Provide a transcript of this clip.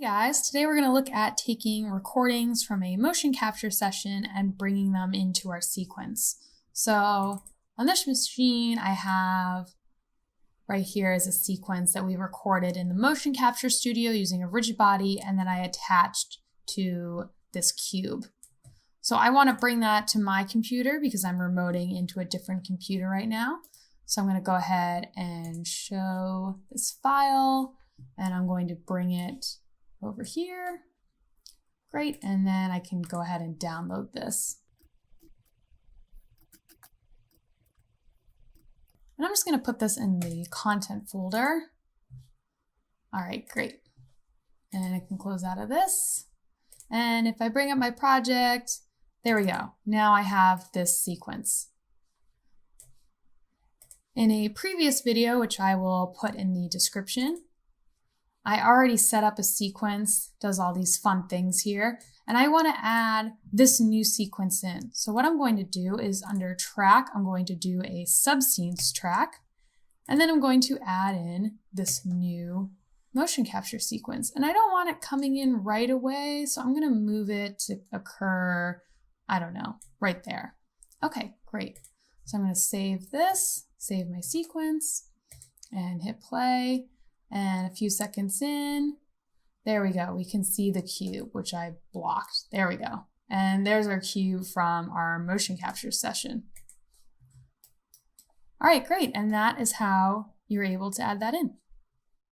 Hey guys, today we're going to look at taking recordings from a motion capture session and bringing them into our sequence. So on this machine, I have right here is a sequence that we recorded in the motion capture studio using a rigid body, and then I attached to this cube. So I want to bring that to my computer because I'm remoting into a different computer right now. So I'm going to go ahead and show this file, and I'm going to bring it over here. Great, and then I can go ahead and download this. And I'm just going to put this in the content folder. All right, great. And I can close out of this. And if I bring up my project, there we go. Now I have this sequence. In a previous video, which I will put in the description, I already set up a sequence, does all these fun things here, and I want to add this new sequence in. So what I'm going to do is under track, I'm going to do a subscenes track, and then I'm going to add in this new motion capture sequence. And I don't want it coming in right away, so I'm going to move it to occur, I don't know, right there. Okay, great. So I'm going to save this, save my sequence, and hit play. And a few seconds in, there we go. We can see the cube, which I blocked. There we go. And there's our cube from our motion capture session. All right, great. And that is how you're able to add that in.